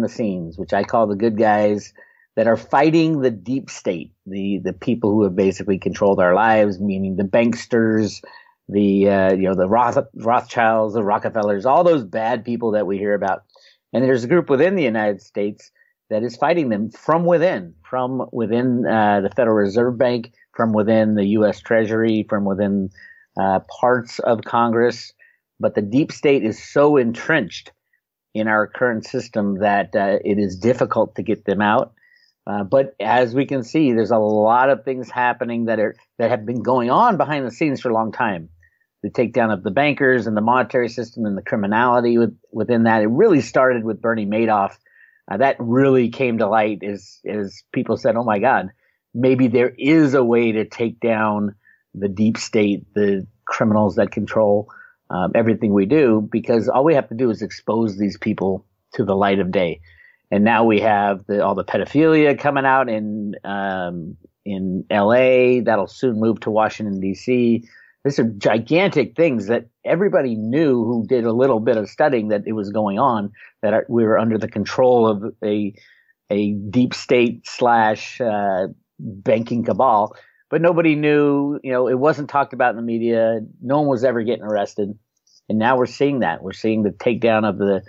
the scenes, which I call the good guys that are fighting the deep state, the people who have basically controlled our lives, meaning the banksters, the Rothschilds, the Rockefellers, all those bad people that we hear about. And there's a group within the United States that is fighting them from within the Federal Reserve Bank, from within the U.S. Treasury, from within parts of Congress. But the deep state is so entrenched in our current system that it is difficult to get them out. But as we can see, there's a lot of things happening that have been going on behind the scenes for a long time. The takedown of the bankers and the monetary system and the criminality within that. It really started with Bernie Madoff. That really came to light as people said, oh my God, maybe there is a way to take down the deep state, the criminals that control everything we do, because all we have to do is expose these people to the light of day. And now we have all the pedophilia coming out in L.A. That'll soon move to Washington, D.C. These are gigantic things that everybody knew who did a little bit of studying that it was going on, that we were under the control of a deep state / banking cabal. But nobody knew, it wasn't talked about in the media. No one was ever getting arrested. And now we're seeing that. We're seeing the takedown of the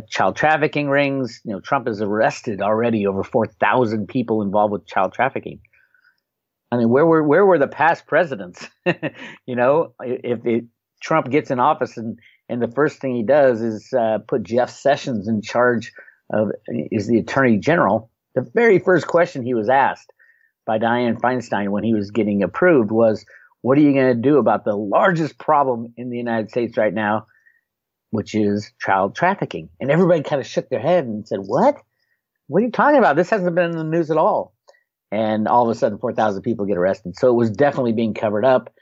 child trafficking rings. Trump has arrested already over 4,000 people involved with child trafficking. I mean, where were the past presidents? If Trump gets in office and the first thing he does is put Jeff Sessions in charge is the attorney general, the very first question he was asked by Dianne Feinstein when he was getting approved was, what are you going to do about the largest problem in the United States right now, which is child trafficking? And everybody kind of shook their head and said, what? What are you talking about? This hasn't been in the news at all. And all of a sudden, 4,000 people get arrested. So it was definitely being covered up,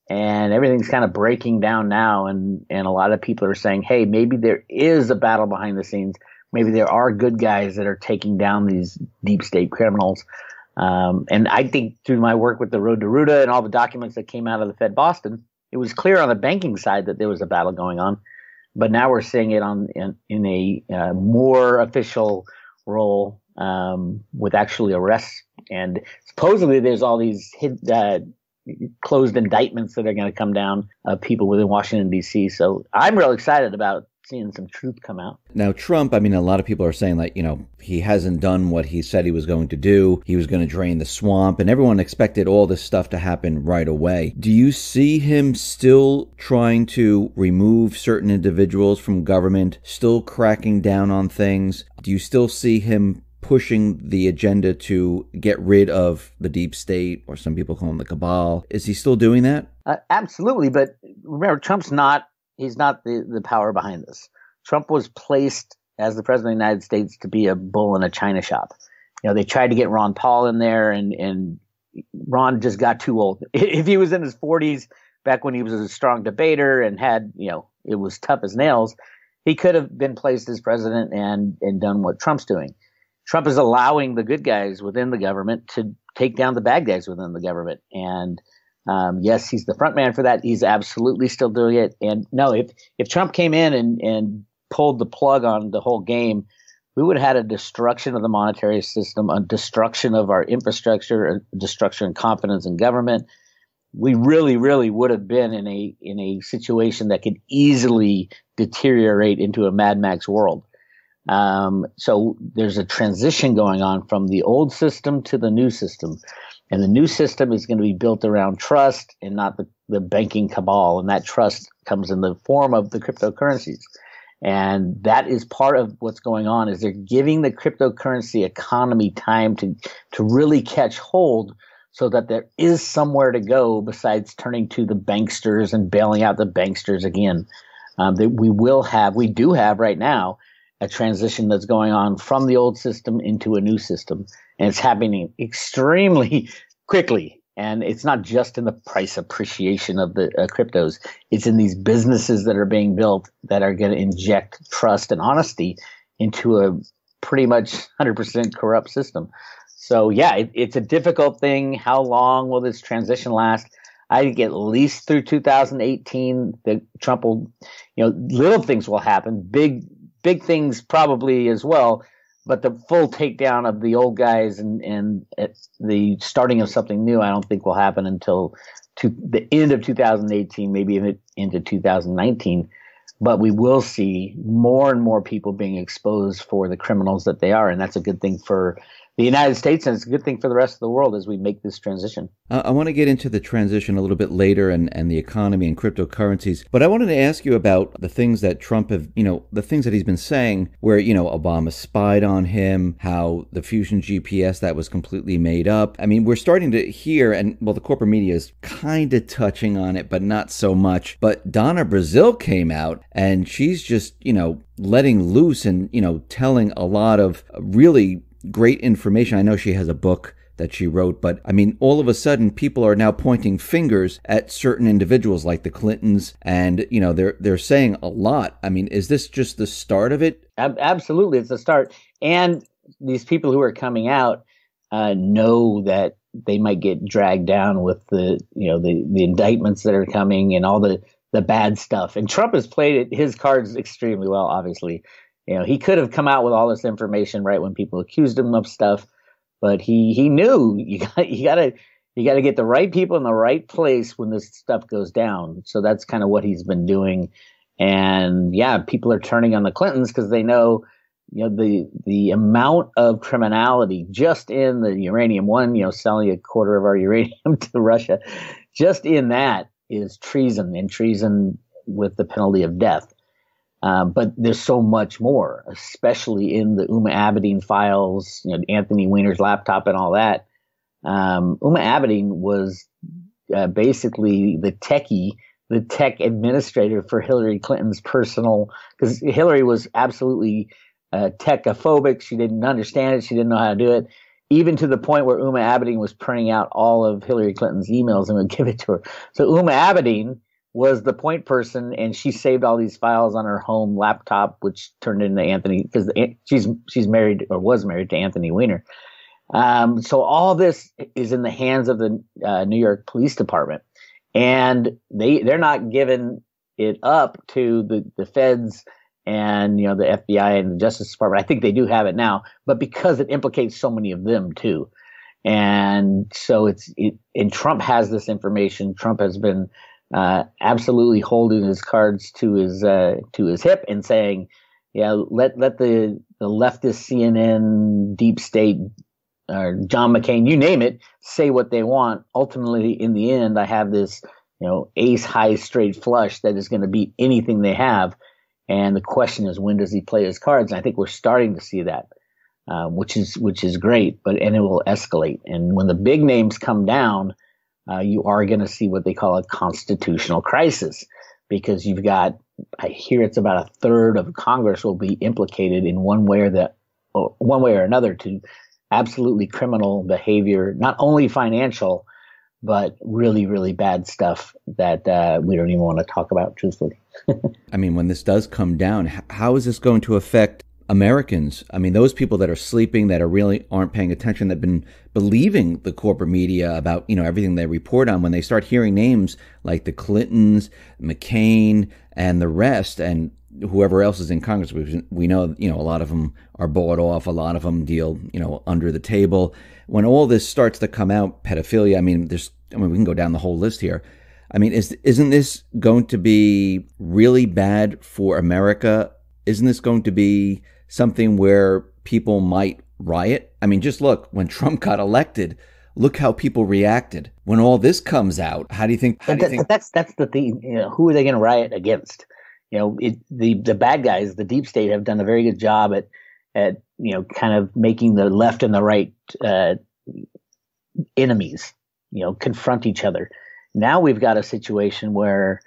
and everything's kind of breaking down now. And a lot of people are saying, hey, maybe there is a battle behind the scenes. Maybe there are good guys that are taking down these deep state criminals. And I think through my work with the Road to Ruta and all the documents that came out of the Fed Boston, it was clear on the banking side that there was a battle going on. But now we're seeing it in a more official role with actually arrests. And supposedly there's all these closed indictments that are going to come down of people within Washington, D.C. So I'm real excited about seeing some truth come out. Now, Trump, a lot of people are saying that, he hasn't done what he said he was going to do. He was going to drain the swamp, and everyone expected all this stuff to happen right away. Do you see him still trying to remove certain individuals from government, still cracking down on things? Do you still see him pushing the agenda to get rid of the deep state, or some people call him the cabal? Is he still doing that? Absolutely. But remember, he's not the power behind this. Trump was placed as the president of the United States to be a bull in a china shop. They tried to get Ron Paul in there, and Ron just got too old. If he was in his 40s, back when he was a strong debater and had, it was tough as nails, he could have been placed as president and done what Trump's doing. Trump is allowing the good guys within the government to take down the bad guys within the government. And yes, he's the front man for that. He's absolutely still doing it. And no, if Trump came in and pulled the plug on the whole game, we would have had a destruction of the monetary system, a destruction of our infrastructure, a destruction of confidence in government. We really, really would have been in a situation that could easily deteriorate into a Mad Max world. So there's a transition going on from the old system to the new system. And the new system is going to be built around trust and not the banking cabal. And that trust comes in the form of the cryptocurrencies. And that is part of what's going on, is they're giving the cryptocurrency economy time to really catch hold, so that there is somewhere to go besides turning to the banksters and bailing out the banksters again. We do have right now a transition that's going on from the old system into a new system. And it's happening extremely quickly. And it's not just in the price appreciation of the cryptos. It's in these businesses that are being built that are going to inject trust and honesty into a pretty much 100% corrupt system. So, yeah, it's a difficult thing. How long will this transition last? I think at least through 2018, that Trump will, little things will happen. Big big things probably as well. But the full takedown of the old guys and the starting of something new, I don't think will happen until the end of 2018, maybe even into 2019. But we will see more and more people being exposed for the criminals that they are. And that's a good thing for the United States, and it's a good thing for the rest of the world as we make this transition. I want to get into the transition a little bit later and the economy and cryptocurrencies, but I wanted to ask you about the things that Trump the things that he's been saying where, Obama spied on him, how the Fusion GPS, that was completely made up. I mean, we're starting to hear, and well, the corporate media is kind of touching on it, but not so much. But Donna Brazil came out and she's just, letting loose and, telling a lot of really great information. I know she has a book that she wrote, but I mean, all of a sudden, people are now pointing fingers at certain individuals like the Clintons, and they're saying a lot. I mean, is this just the start of it? Absolutely, it's the start. And these people who are coming out know that they might get dragged down with the indictments that are coming and all the bad stuff. And Trump has played his cards extremely well, obviously. He could have come out with all this information right when people accused him of stuff, but he knew you got to get the right people in the right place when this stuff goes down. So that's kind of what he's been doing. And yeah, people are turning on the Clintons because they know, the amount of criminality just in the uranium one, selling a quarter of our uranium to Russia, just in that is treason, and treason with the penalty of death. But there's so much more, especially in the Uma Abedin files, Anthony Weiner's laptop and all that. Uma Abedin was basically the tech administrator for Hillary Clinton's personal, because Hillary was absolutely techophobic. She didn't understand it. She didn't know how to do it, even to the point where Uma Abedin was printing out all of Hillary Clinton's emails and would give it to her. So Uma Abedin was the point person, and she saved all these files on her home laptop, which turned into Anthony, because she's married or was married to Anthony Weiner. So all this is in the hands of the New York Police Department, and they're not giving it up to the feds and the FBI and the Justice Department. I think they do have it now, but because it implicates so many of them too, and so and Trump has this information. Trump has been absolutely holding his cards to his hip and saying, yeah, let the leftist CNN, deep state, John McCain, you name it, say what they want. Ultimately, in the end, I have this, ace high straight flush that is going to beat anything they have. And the question is, when does he play his cards? And I think we're starting to see that, which is great, and it will escalate. And when the big names come down, you are going to see what they call a constitutional crisis, because you've got, I hear it's about a third of Congress will be implicated in one way or another to absolutely criminal behavior, not only financial, but really, really bad stuff that we don't even want to talk about, truthfully. I mean, when this does come down, how is this going to affect Americans? I mean, those people that are sleeping, that really aren't paying attention, that have been believing the corporate media about, everything they report on, when they start hearing names like the Clintons, McCain, and the rest, and whoever else is in Congress, we know, a lot of them are bought off, a lot of them deal, under the table. When all this starts to come out, pedophilia, we can go down the whole list here. I mean, isn't this going to be really bad for America? Isn't this going to be something where people might riot? I mean, just look, when Trump got elected, look how people reacted. When all this comes out, how do you think? That's the thing. Who are they going to riot against? The bad guys, the deep state, have done a very good job at kind of making the left and the right enemies, confront each other. Now we've got a situation where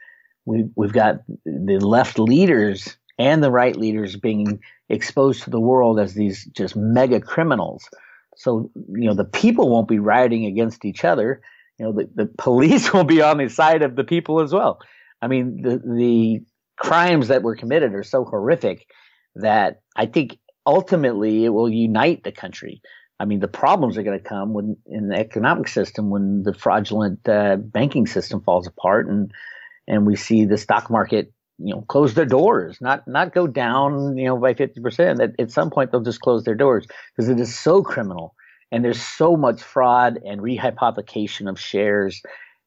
we've got the left leaders and the right leaders being exposed to the world as these just mega criminals. So, the people won't be rioting against each other. The police will be on the side of the people as well. I mean, the crimes that were committed are so horrific that I think ultimately it will unite the country. I mean, the problems are going to come in the economic system when the fraudulent banking system falls apart and we see the stock market close their doors, not go down, by 50%. That at some point they'll just close their doors because it is so criminal, and there's so much fraud and rehypothecation of shares,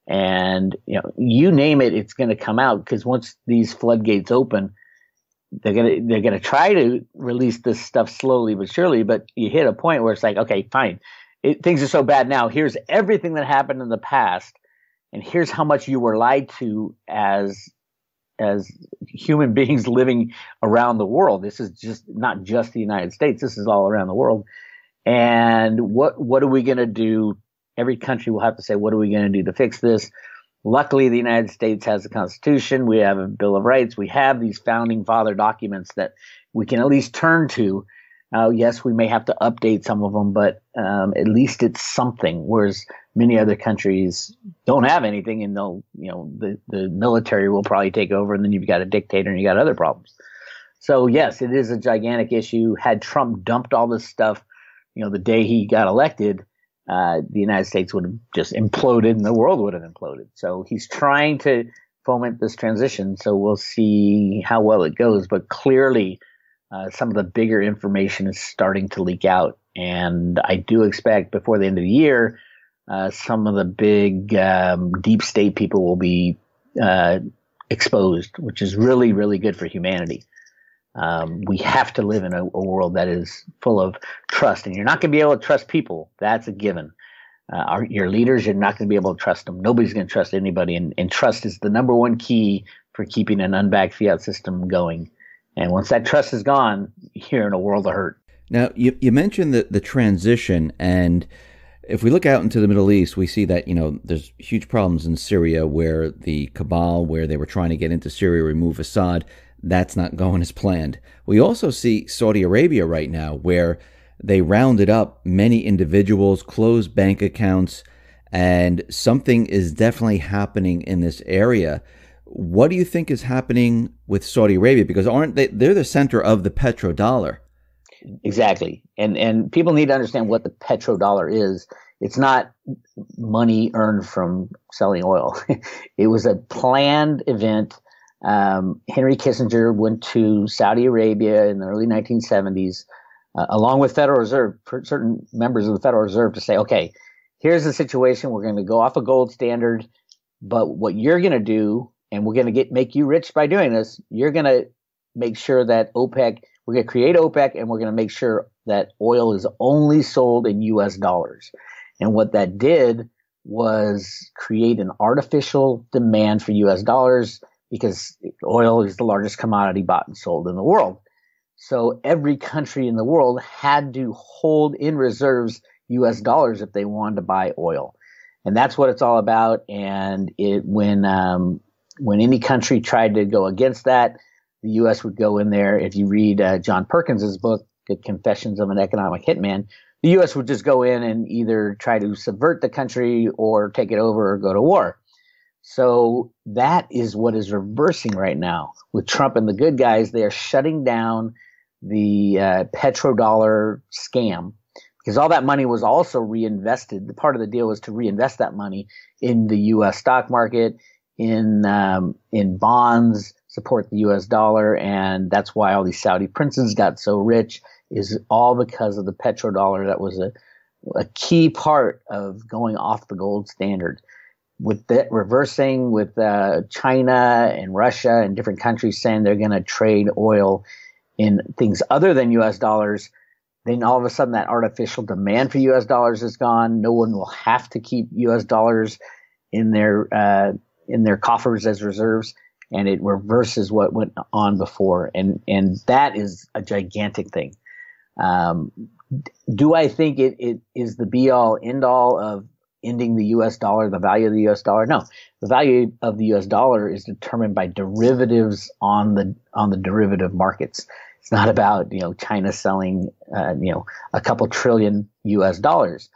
and you name it, it's going to come out because once these floodgates open, they're gonna try to release this stuff slowly but surely. But you hit a point where it's like, okay, fine, things are so bad now. Here's everything that happened in the past, and here's how much you were lied to as human beings living around the world. This is just not just the United States. This is all around the world. And what are we going to do? Every country will have to say, what are we going to do to fix this? Luckily, the United States has a constitution. We have a Bill of Rights. We have these founding father documents that we can at least turn to. Yes, we may have to update some of them, but at least it's something. Whereas many other countries don't have anything, and the military will probably take over, and then you've got a dictator and you got other problems. So yes, it is a gigantic issue. Had Trump dumped all this stuff, the day he got elected, the United States would have just imploded and the world would have imploded. So he's trying to foment this transition. So we'll see how well it goes. But clearly, some of the bigger information is starting to leak out. And I do expect before the end of the year, some of the big deep state people will be exposed, which is really, really good for humanity. We have to live in a world that is full of trust, and you're not going to be able to trust people. That's a given. Your leaders, you're not going to be able to trust them. Nobody's going to trust anybody, and trust is the number one key for keeping an unbacked fiat system going. And once that trust is gone, you're in a world of hurt. Now, you mentioned the transition, and if we look out into the Middle East, we see that, there's huge problems in Syria where the cabal, where they were trying to get into Syria, remove Assad, that's not going as planned. We also see Saudi Arabia right now where they rounded up many individuals, closed bank accounts, and something is definitely happening in this area. What do you think is happening with Saudi Arabia? Because they're the center of the petrodollar. Exactly. And people need to understand what the petrodollar is. It's not money earned from selling oil. It was a planned event. Henry Kissinger went to Saudi Arabia in the early 1970s, along with Federal Reserve, certain members of the Federal Reserve, to say, okay, here's the situation. We're going to go off a gold standard, but what you're going to do, and we're going to make you rich by doing this, you're going to make sure that OPEC, we're going to create OPEC, and we're going to make sure that oil is only sold in U.S. dollars. And what that did was create an artificial demand for U.S. dollars, because oil is the largest commodity bought and sold in the world. So every country in the world had to hold in reserves U.S. dollars if they wanted to buy oil. And that's what it's all about. And when any country tried to go against that, the U.S. would go in there. If you read John Perkins's book, The Confessions of an Economic Hitman, the U.S. would just go in and either try to subvert the country or take it over or go to war. So that is what is reversing right now. With Trump and the good guys, they are shutting down the petrodollar scam, because all that money was also reinvested. The part of the deal was to reinvest that money in the U.S. stock market, in bonds, support the U.S. dollar, and that's why all these Saudi princes got so rich, is all because of the petrodollar. That was a key part of going off the gold standard. With that reversing, with China and Russia and different countries saying they're going to trade oil in things other than U.S. dollars, then all of a sudden that artificial demand for U.S. dollars is gone. No one will have to keep U.S. dollars in their coffers as reserves, and it reverses what went on before. And that is a gigantic thing. Do I think it is the be all end all of ending the U.S. dollar, the value of the U.S. dollar? No, the value of the U.S. dollar is determined by derivatives on the derivative markets. It's not about China selling a couple trillion U.S. dollars.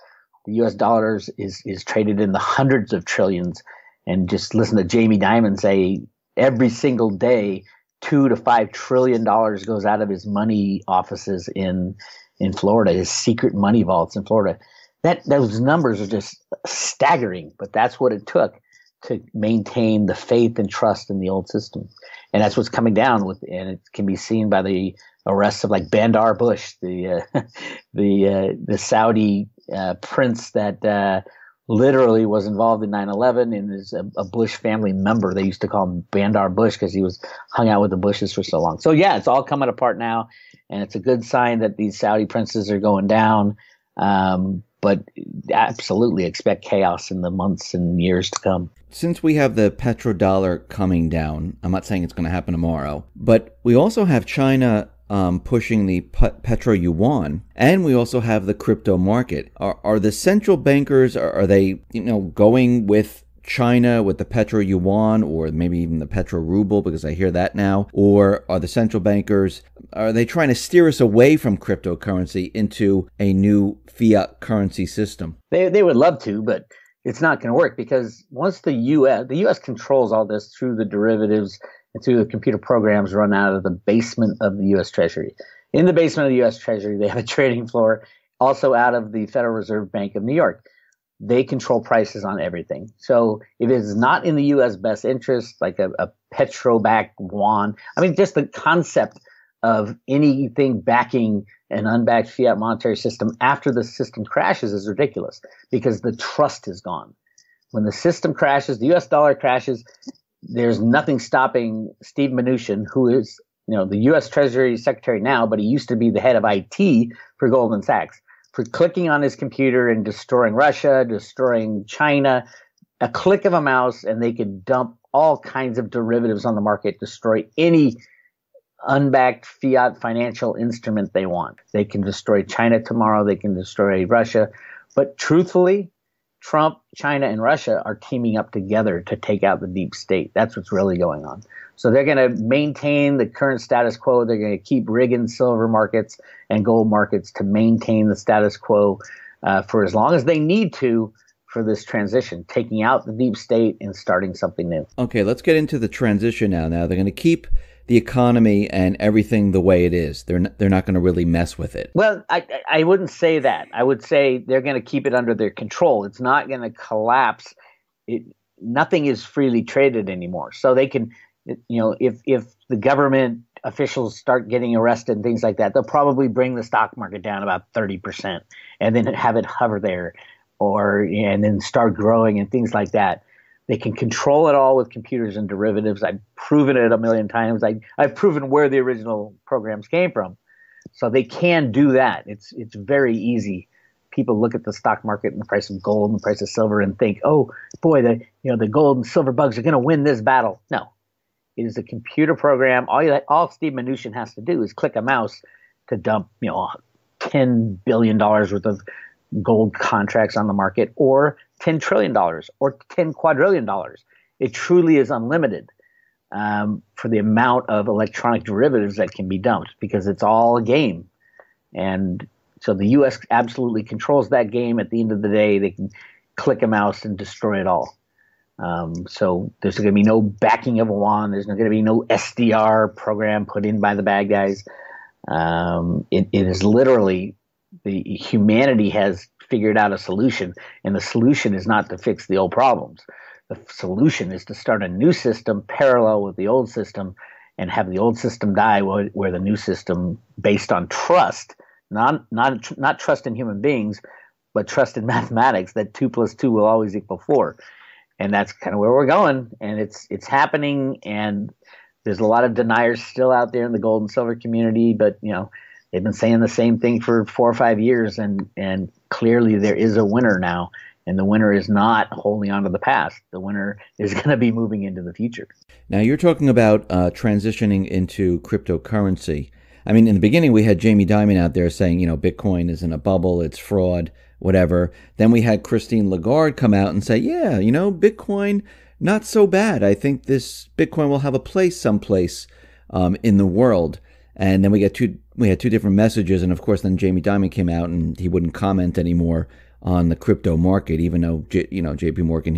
The U.S. dollars is traded in the hundreds of trillions. And just listen to Jamie Dimon say every single day, $2 to $5 trillion goes out of his money offices in Florida, his secret money vaults in Florida. Those numbers are just staggering, but that's what it took to maintain the faith and trust in the old system. And that's what's coming down with, and it can be seen by the arrests of like Bandar Bush, the Saudi prince that literally was involved in 9/11 and is a Bush family member. They used to call him Bandar Bush because he was hung out with the Bushes for so long. So yeah, it's all coming apart now, and it's a good sign that these Saudi princes are going down. But absolutely expect chaos in the months and years to come. Since we have the petrodollar coming down, I'm not saying it's going to happen tomorrow, but we also have China pushing the petro yuan, and we also have the crypto market. Are the central bankers, are they going with China with the petro yuan, or maybe even the petro ruble, because I hear that now? Or are the central bankers, are they trying to steer us away from cryptocurrency into a new fiat currency system? They would love to, but it's not going to work, because once the U.S. controls all this through the derivatives and through the computer programs run out of the basement of the U.S. Treasury. In the basement of the U.S. Treasury, they have a trading floor, also out of the Federal Reserve Bank of New York. They control prices on everything. So if it's not in the U.S. best interest, like a petro-backed yuan, I mean, just the concept of anything backing an unbacked fiat monetary system after the system crashes is ridiculous, because the trust is gone. When the system crashes, the U.S. dollar crashes, there's nothing stopping Steve Mnuchin, who is the U.S. Treasury Secretary now, but he used to be the head of IT for Goldman Sachs, for clicking on his computer and destroying Russia, destroying China. A click of a mouse, and they could dump all kinds of derivatives on the market, destroy any unbacked fiat financial instrument they want. They can destroy China tomorrow. They can destroy Russia. But truthfully, Trump, China, and Russia are teaming up together to take out the deep state. That's what's really going on. So they're going to maintain the current status quo. They're going to keep rigging silver markets and gold markets to maintain the status quo for as long as they need to for this transition, taking out the deep state and starting something new. Okay, let's get into the transition now. Now, they're going to keep the economy and everything the way it is. They're not going to really mess with it. Well, I wouldn't say that. I would say they're going to keep it under their control. It's not going to collapse. Nothing is freely traded anymore. So they can, if the government officials start getting arrested and things like that, they'll probably bring the stock market down about 30% and then have it hover there, and then start growing and things like that. They can control it all with computers and derivatives. I've proven it a million times. I've proven where the original programs came from. So they can do that. It's very easy. People look at the stock market and the price of gold and the price of silver and think, oh boy, the gold and silver bugs are going to win this battle. No, it is a computer program. All Steve Mnuchin has to do is click a mouse to dump $10 billion worth of gold contracts on the market, or $10 trillion or $10 quadrillion. It truly is unlimited for the amount of electronic derivatives that can be dumped, because it's all a game. And so the U.S. absolutely controls that game. At the end of the day, they can click a mouse and destroy it all. So there's going to be no backing of a yuan. There's going to be no SDR program put in by the bad guys. It is literally, the humanity has figured out a solution, and the solution is not to fix the old problems. The solution is to start a new system parallel with the old system and have the old system die, where the new system, based on trust, not trust in human beings, but trust in mathematics, that 2 + 2 will always equal 4. And that's kind of where we're going. And it's happening. And there's a lot of deniers still out there in the gold and silver community, but they've been saying the same thing for 4 or 5 years, and clearly there is a winner now, and the winner is not holding on to the past. The winner is going to be moving into the future. Now, you're talking about transitioning into cryptocurrency. I mean, in the beginning, we had Jamie Dimon out there saying, Bitcoin is in a bubble, it's fraud, whatever. Then we had Christine Lagarde come out and say, yeah, Bitcoin, not so bad. I think this Bitcoin will have a place someplace in the world. And then we had two different messages, and of course, then Jamie Dimon came out and he wouldn't comment anymore on the crypto market, even though J.P. Morgan,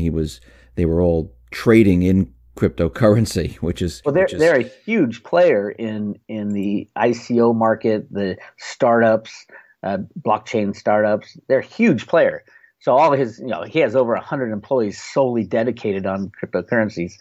they were all trading in cryptocurrency, which is they're a huge player in the ICO market, the startups, blockchain startups. They're a huge player. So all of his, he has over 100 employees solely dedicated on cryptocurrencies.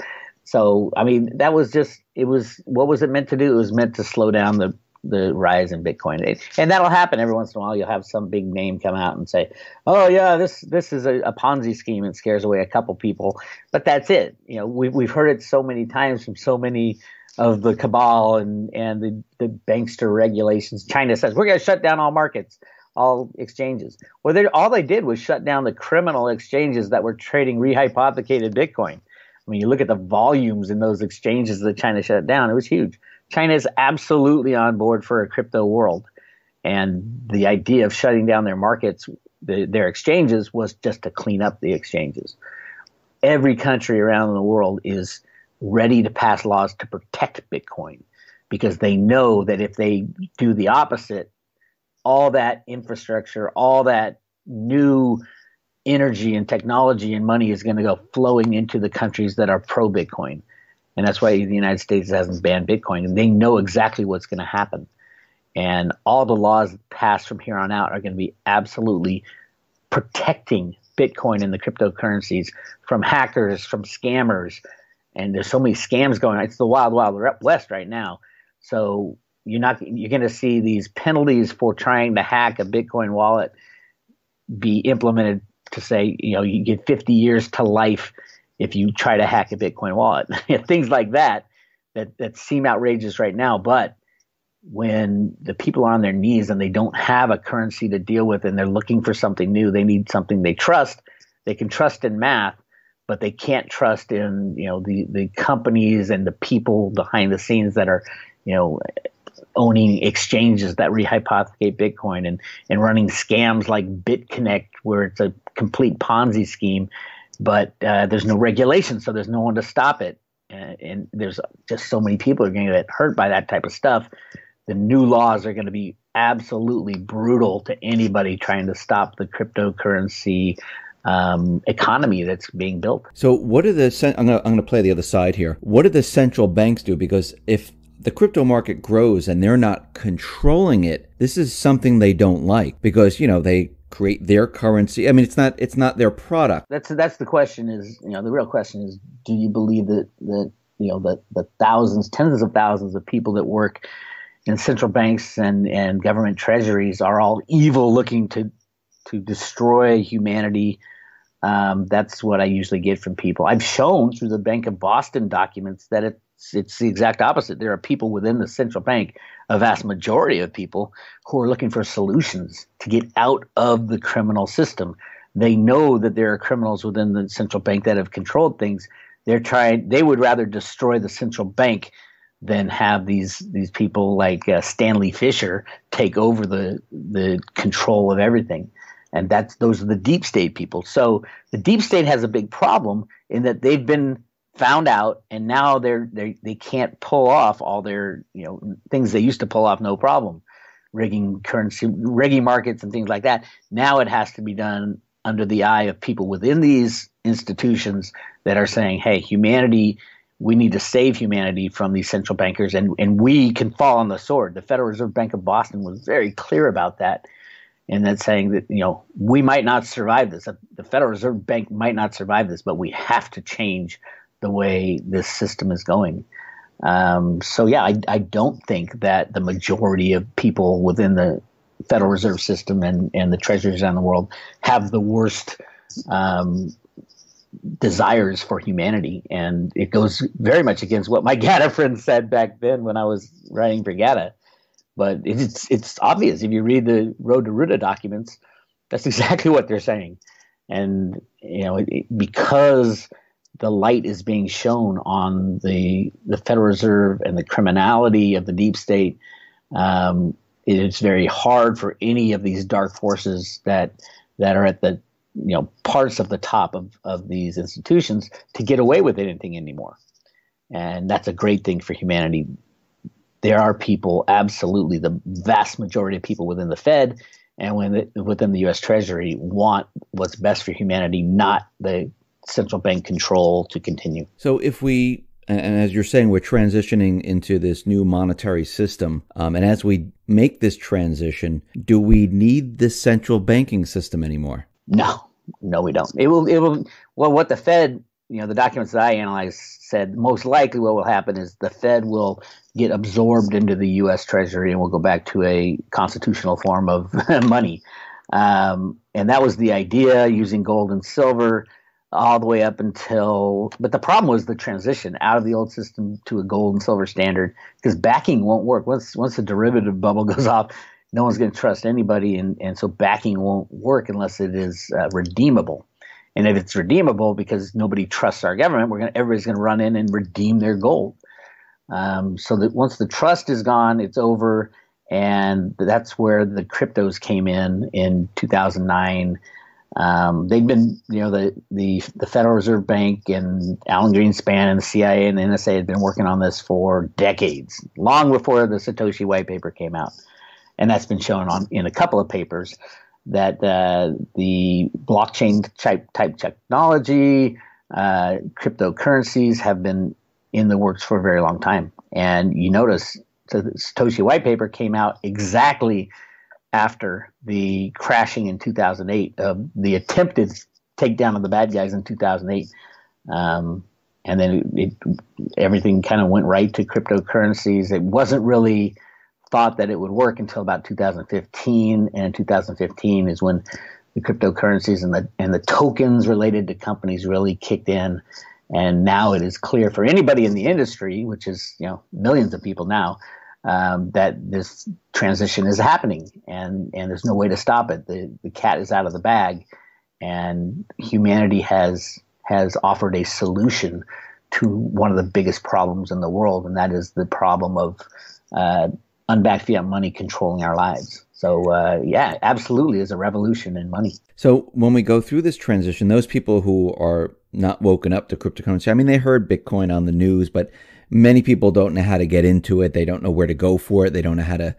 So, I mean, what was it meant to do? It was meant to slow down the rise in Bitcoin. And that'll happen every once in a while. You'll have some big name come out and say, oh, yeah, this is a Ponzi scheme, and scares away a couple people. But that's it. We've heard it so many times from so many of the cabal and the bankster regulations. China says, we're going to shut down all markets, all exchanges. Well, all they did was shut down the criminal exchanges that were trading rehypothecated Bitcoin. I mean, you look at the volumes in those exchanges that China shut down, it was huge. China is absolutely on board for a crypto world. And the idea of shutting down their markets, their exchanges, was just to clean up the exchanges. Every country around the world is ready to pass laws to protect Bitcoin, because they know that if they do the opposite, all that infrastructure, all that new energy and technology and money is going to go flowing into the countries that are pro-Bitcoin. And that's why the United States hasn't banned Bitcoin. And they know exactly what's going to happen. And all the laws passed from here on out are going to be absolutely protecting Bitcoin and the cryptocurrencies from hackers, from scammers. And there's so many scams going on. It's the wild, wild west right now. So you're going to see these penalties for trying to hack a Bitcoin wallet be implemented to say, you get 50 years to life if you try to hack a Bitcoin wallet. Things like that seem outrageous right now. But when the people are on their knees and they don't have a currency to deal with, and they're looking for something new, they need something they trust. They can trust in math, but they can't trust in the companies and the people behind the scenes that are owning exchanges that rehypothecate Bitcoin and running scams like BitConnect, where it's a complete Ponzi scheme, but there's no regulation, so there's no one to stop it. And there's just so many people are going to get hurt by that type of stuff. The new laws are going to be absolutely brutal to anybody trying to stop the cryptocurrency economy that's being built. So what are I'm going to play the other side here. What do the central banks do? Because if the crypto market grows and they're not controlling it, this is something they don't like, because they create their currency. I mean, it's not their product. That's the question. Is the real question is, do you believe that the thousands, tens of thousands of people that work in central banks and government treasuries are all evil, looking to destroy humanity? That's what I usually get from people. I've shown through the Bank of Boston documents that it's the exact opposite. There are people within the central bank, a vast majority of people, who are looking for solutions to get out of the criminal system. They know that there are criminals within the central bank that have controlled things. They would rather destroy the central bank than have these people like Stanley Fischer take over the control of everything. And those are the deep state people. So the deep state has a big problem in that they've been found out, and now they can't pull off all their things they used to pull off no problem, rigging markets and things like that. Now it has to be done under the eye of people within these institutions that are saying, hey, humanity, we need to save humanity from these central bankers, and we can fall on the sword. The Federal Reserve Bank of Boston was very clear about that. And that's saying that, we might not survive this. The Federal Reserve Bank might not survive this, but we have to change the way this system is going. I don't think that the majority of people within the Federal Reserve System and the treasuries around the world have the worst desires for humanity. And it goes very much against what my GATA friend said back then when I was writing for GATA. But it's obvious if you read the Road to Ruta documents, that's exactly what they're saying. And because the light is being shown on the Federal Reserve and the criminality of the deep state, it's very hard for any of these dark forces that are at the parts of the top of these institutions to get away with anything anymore. And that's a great thing for humanity. There are people, absolutely the vast majority of people within the Fed and within the U.S. Treasury want what's best for humanity, not the central bank control to continue. So if we, and as you're saying, we're transitioning into this new monetary system, and as we make this transition, do we need this central banking system anymore? No, no, we don't. It will. Well, what the Fed, the documents that I analyzed said most likely what will happen is the Fed will get absorbed into the U.S. Treasury and we'll go back to a constitutional form of money. And that was the idea, using gold and silver all the way up until, but the problem was the transition out of the old system to a gold and silver standard, because backing won't work. Once the derivative bubble goes off, no one's going to trust anybody. And so backing won't work unless it is redeemable. And if it's redeemable, because nobody trusts our government, everybody's going to run in and redeem their gold. So that once the trust is gone, it's over. And that's where the cryptos came in 2009. They'd been, the Federal Reserve Bank and Alan Greenspan and the CIA and the NSA had been working on this for decades, long before the Satoshi white paper came out. And that's been shown in a couple of papers that the blockchain type technology, cryptocurrencies have been in the works for a very long time. And you notice the Satoshi white paper came out exactly after the crashing in 2008, the attempted takedown of the bad guys in 2008. And then everything kind of went right to cryptocurrencies. It wasn't really thought that it would work until about 2015. And in 2015 is when the cryptocurrencies and the tokens related to companies really kicked in. And now it is clear for anybody in the industry, which is millions of people now, that this transition is happening, and there's no way to stop it. The cat is out of the bag, and humanity has offered a solution to one of the biggest problems in the world, and that is the problem of unbacked fiat money controlling our lives. So absolutely is a revolution in money. So when we go through this transition, those people who are not woken up to cryptocurrency, I mean, they heard Bitcoin on the news, but many people don't know how to get into it. They don't know where to go for it. They don't know how to,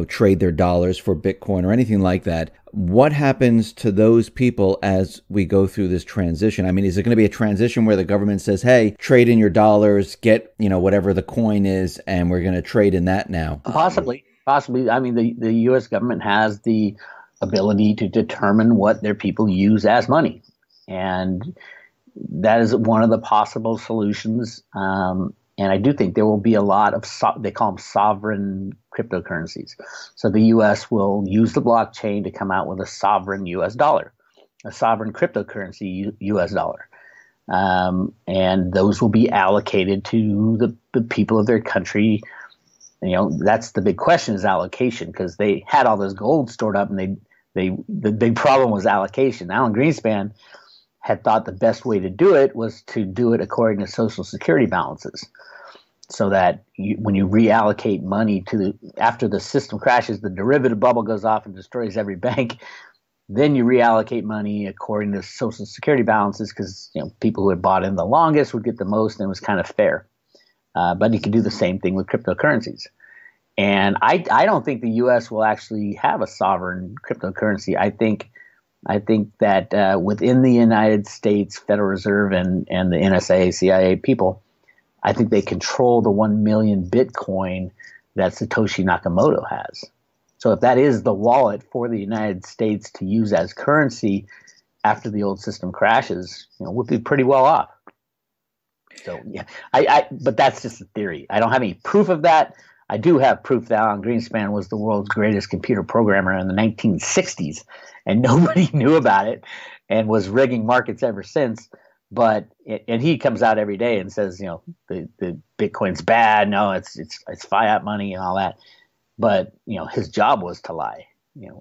trade their dollars for Bitcoin or anything like that. What happens to those people as we go through this transition? I mean, is it going to be a transition where the government says, hey, trade in your dollars, get, whatever the coin is, and we're going to trade in that now? Possibly. I mean, the U.S. government has the ability to determine what their people use as money. And that is one of the possible solutions. And I do think there will be a lot of, they call them sovereign cryptocurrencies. So the U.S. will use the blockchain to come out with a sovereign U.S. dollar, a sovereign cryptocurrency U.S. dollar. And those will be allocated to the people of their country. That's the big question, is allocation, because they had all this gold stored up, and the big problem was allocation. Alan Greenspan had thought the best way to do it was to do it according to Social Security balances, so that when you reallocate money after the system crashes, the derivative bubble goes off and destroys every bank, then you reallocate money according to Social Security balances, because people who had bought in the longest would get the most, and it was kind of fair. But you can do the same thing with cryptocurrencies. And I don't think the U.S. will actually have a sovereign cryptocurrency. I think that within the United States Federal Reserve and the NSA, CIA people, I think they control the 1 million Bitcoin that Satoshi Nakamoto has. So if that is the wallet for the United States to use as currency after the old system crashes, we'll be pretty well off. So yeah, but that's just a theory. I don't have any proof of that. I do have proof that Alan Greenspan was the world's greatest computer programmer in the 1960s, and nobody knew about it, and was rigging markets ever since. But he comes out every day and says, the Bitcoin's bad. No, it's fiat money and all that. But his job was to lie.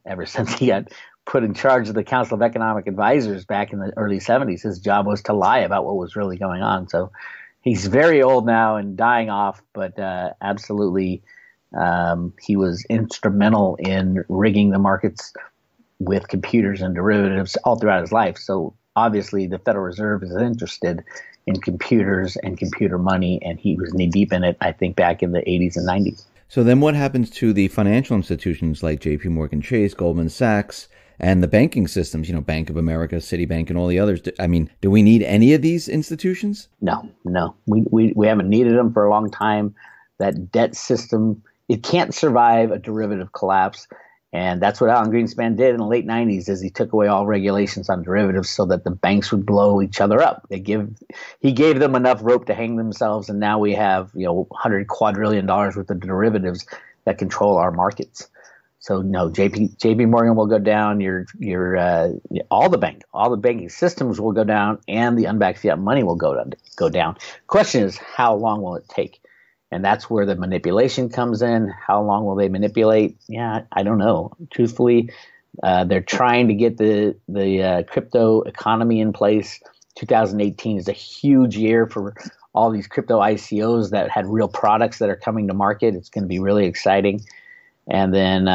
Ever since he got put in charge of the Council of Economic Advisors back in the early 70s, his job was to lie about what was really going on. So he's very old now and dying off, but absolutely he was instrumental in rigging the markets with computers and derivatives all throughout his life. So obviously the Federal Reserve is interested in computers and computer money, and he was knee deep in it, I think, back in the 80s and 90s. So then what happens to the financial institutions like JP Morgan Chase, Goldman Sachs, and the banking systems, Bank of America, Citibank, and all the others? Do we need any of these institutions? No. We haven't needed them for a long time. That debt system, it can't survive a derivative collapse. And that's what Alan Greenspan did in the late 90s is he took away all regulations on derivatives so that the banks would blow each other up. He gave them enough rope to hang themselves, and now we have $100 quadrillion worth of derivatives that control our markets. So no, JP Morgan will go down. All the banking systems will go down, and the unbacked fiat money will go down. Question is, how long will it take? And that's where the manipulation comes in. How long will they manipulate? Yeah, I don't know. Truthfully, they're trying to get the crypto economy in place. 2018 is a huge year for all these crypto ICOs that had real products that are coming to market. It's going to be really exciting. And then,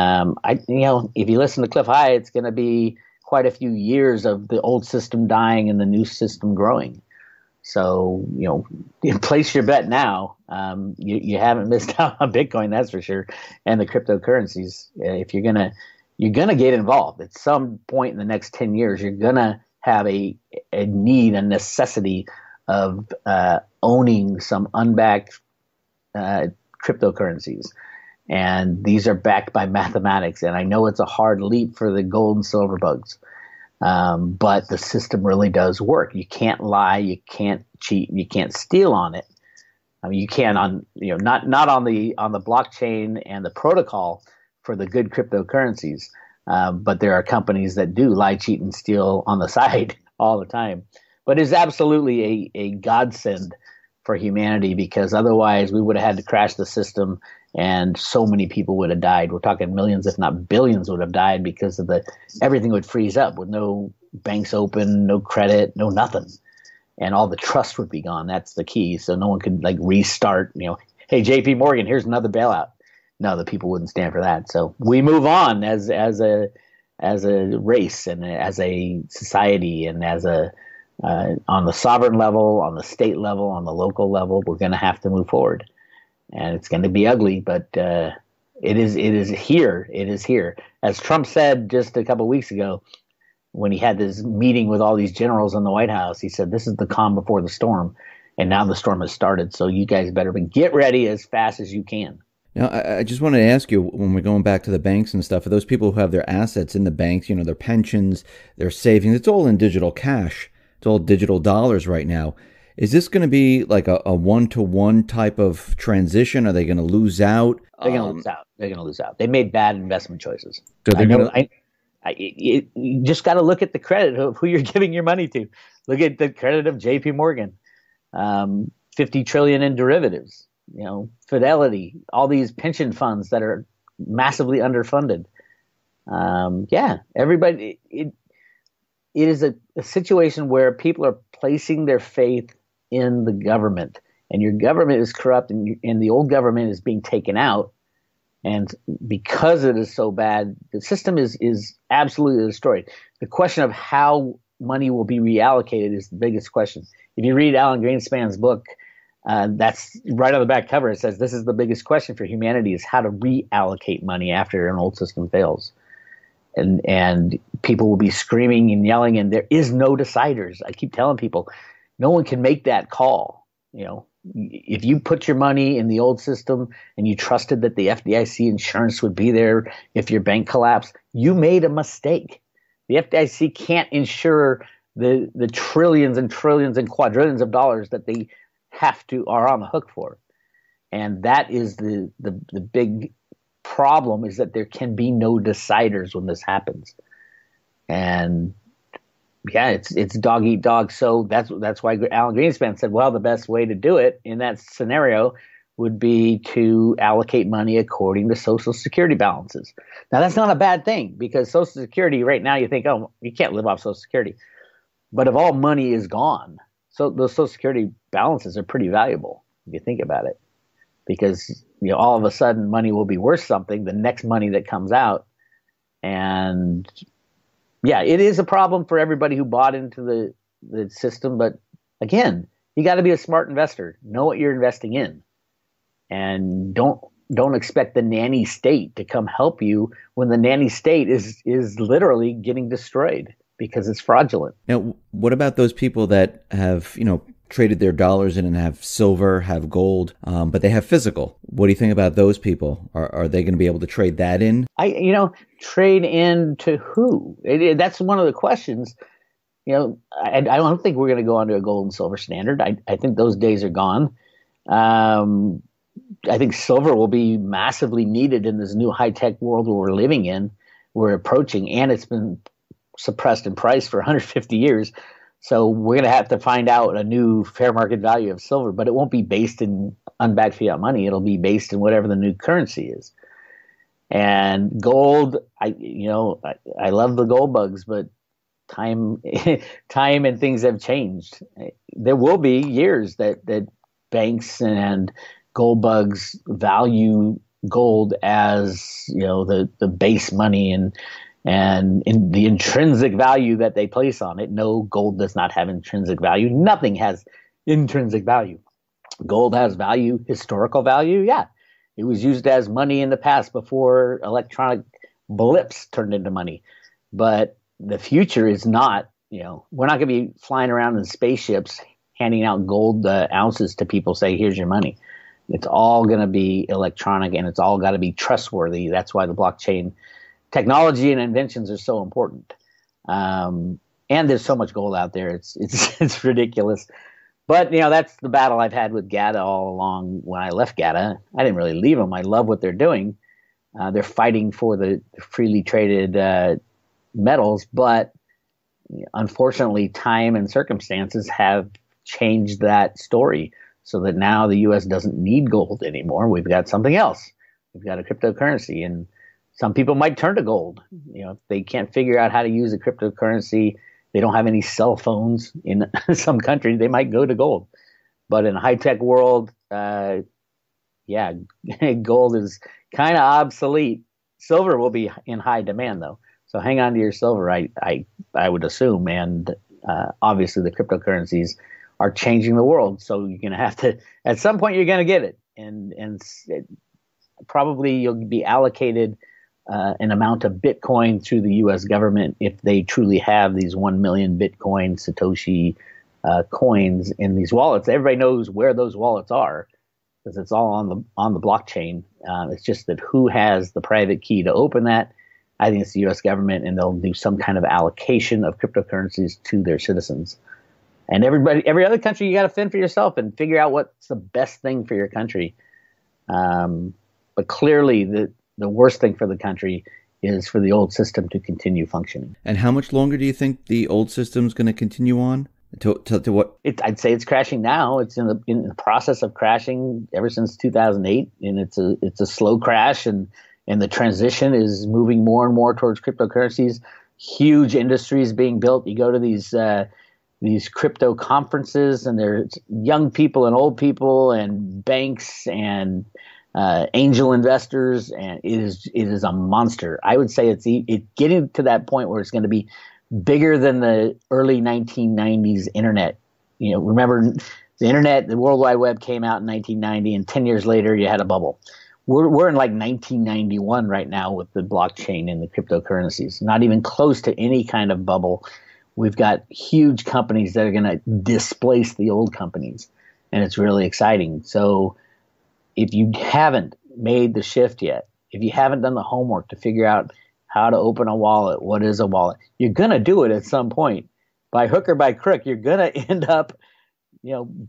if you listen to Cliff High, it's going to be quite a few years of the old system dying and the new system growing. So, place your bet now. You haven't missed out on Bitcoin, that's for sure, and the cryptocurrencies. If you're gonna get involved at some point in the next 10 years, you're gonna have a necessity of owning some unbacked cryptocurrencies. And these are backed by mathematics. And I know it's a hard leap for the gold and silver bugs. But the system really does work. You can't lie, you can't cheat, you can't steal on it. I mean, you can on not on the blockchain and the protocol for the good cryptocurrencies, but there are companies that do lie, cheat, and steal on the side all the time. But it's absolutely a godsend for humanity, because otherwise we would have had to crash the system, and so many people would have died. We're talking millions, if not billions, would have died because of everything would freeze up with no banks open, no credit, no nothing. And all the trust would be gone. That's the key. So no one could restart, hey, JP Morgan, here's another bailout. No, the people wouldn't stand for that. So we move on as a race and as a society and on the sovereign level, on the state level, on the local level. We're going to have to move forward. And it's going to be ugly, but it is here. It is here. As Trump said just a couple of weeks ago, when he had this meeting with all these generals in the White House, he said, this is the calm before the storm. And now the storm has started. So you guys better get ready as fast as you can. Now, I just wanted to ask you, when we're going back to the banks and stuff, for those people who have their assets in the banks, their pensions, their savings, it's all in digital cash. It's all digital dollars right now. Is this going to be like a one-to-one type of transition? Are they going to lose out? They're going to lose out. They're going to lose out. They made bad investment choices. So you just got to look at the credit of who you're giving your money to. Look at the credit of JP Morgan, 50 trillion in derivatives, Fidelity, all these pension funds that are massively underfunded. Everybody, it is a situation where people are placing their faith in the government, and your government is corrupt, and the old government is being taken out. And because it is so bad, the system is absolutely destroyed. The question of how money will be reallocated is the biggest question. If you read Alan Greenspan's book, that's right on the back cover. It says this is the biggest question for humanity, is how to reallocate money after an old system fails. And people will be screaming and yelling, and there is no deciders. I keep telling people, no one can make that call. If you put your money in the old system and you trusted that the FDIC insurance would be there if your bank collapsed, you made a mistake. The FDIC can't insure the trillions and trillions and quadrillions of dollars that they are on the hook for. And that is the big problem, is that there can be no deciders when this happens. And it's dog eat dog. So that's why Alan Greenspan said, well, the best way to do it in that scenario would be to allocate money according to Social Security balances. Now, that's not a bad thing, because Social Security right now, you think, oh, you can't live off Social Security. But if all money is gone, so those Social Security balances are pretty valuable if you think about it, because all of a sudden money will be worth something the next money that comes out. And it is a problem for everybody who bought into the system. But again, you got to be a smart investor. Know what you're investing in, and don't expect the nanny state to come help you when the nanny state is literally getting destroyed because it's fraudulent. Now, what about those people that have, traded their dollars in and have silver, have gold, but they have physical. What do you think about those people? Are they going to be able to trade that in? Trade in to who? That's one of the questions. I don't think we're going to go onto a gold and silver standard. I think those days are gone. I think silver will be massively needed in this new high-tech world where we're living in, we're approaching, and it's been suppressed in price for 150 years. So we're going to have to find out a new fair market value of silver, but it won't be based in unbacked fiat money. It'll be based in whatever the new currency is. And gold, I love the gold bugs, but time and things have changed. There will be years that banks and gold bugs value gold as the base money and in the intrinsic value that they place on it. No, gold does not have intrinsic value. Nothing has intrinsic value. Gold has value, historical value. Yeah, it was used as money in the past before electronic blips turned into money. But the future is not, we're not going to be flying around in spaceships handing out gold ounces to people, say, here's your money. It's all going to be electronic, and it's all got to be trustworthy. That's why the blockchain technology and inventions are so important. And there's so much gold out there. It's ridiculous. But, that's the battle I've had with GATA all along. When I left GATA, I didn't really leave them. I love what they're doing. They're fighting for the freely traded metals, but unfortunately, time and circumstances have changed that story so that now the U.S. doesn't need gold anymore. We've got something else. We've got a cryptocurrency, and some people might turn to gold. If they can't figure out how to use a cryptocurrency, they don't have any cell phones in some country, they might go to gold. But in a high-tech world, gold is kind of obsolete. Silver will be in high demand, though. So hang on to your silver, I would assume. And obviously the cryptocurrencies are changing the world. So you're going to have to, at some point, you're going to get it. And probably you'll be allocated an amount of Bitcoin through the U.S. government if they truly have these 1 million Bitcoin Satoshi coins in these wallets. Everybody knows where those wallets are because it's all on the blockchain. It's just that who has the private key to open that? I think it's the U.S. government, and they'll do some kind of allocation of cryptocurrencies to their citizens. And every other country, you got to fend for yourself and figure out what's the best thing for your country. But clearly, the worst thing for the country is for the old system to continue functioning. And how much longer do you think the old system's going to continue on? To what? I'd say it's crashing now. It's in the process of crashing ever since 2008, and it's a slow crash, and the transition is moving more and more towards cryptocurrencies. Huge industries being built. You go to these crypto conferences, and there's young people and old people and banks and angel investors, and it is a monster. I would say it's getting to that point where it's going to be bigger than the early 1990s internet. Remember the internet, the World Wide Web came out in 1990, and 10 years later you had a bubble. We're in like 1991 right now with the blockchain and the cryptocurrencies. Not even close to any kind of bubble. We've got huge companies that are going to displace the old companies, and it's really exciting. So if you haven't made the shift yet, if you haven't done the homework to figure out how to open a wallet, what is a wallet, you're going to do it at some point. By hook or by crook, you're going to end up,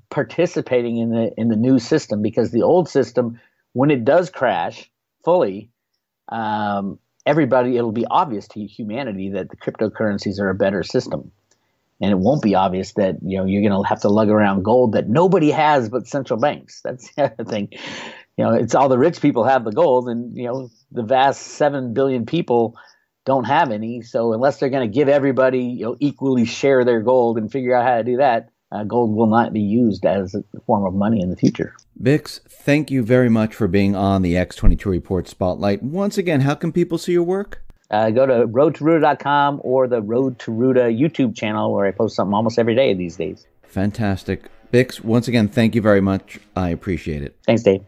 participating in the new system, because the old system, when it does crash fully, it'll be obvious to humanity that the cryptocurrencies are a better system. And it won't be obvious that, you're going to have to lug around gold that nobody has but central banks. That's the other thing. It's all the rich people have the gold, and, the vast 7 billion people don't have any. So unless they're going to give everybody, equally share their gold and figure out how to do that, gold will not be used as a form of money in the future. Bix, thank you very much for being on the X22 Report Spotlight. Once again, how can people see your work? Go to roadtoruta.com or the Road to Ruta YouTube channel, where I post something almost every day these days. Fantastic. Bix, once again, thank you very much. I appreciate it. Thanks, Dave.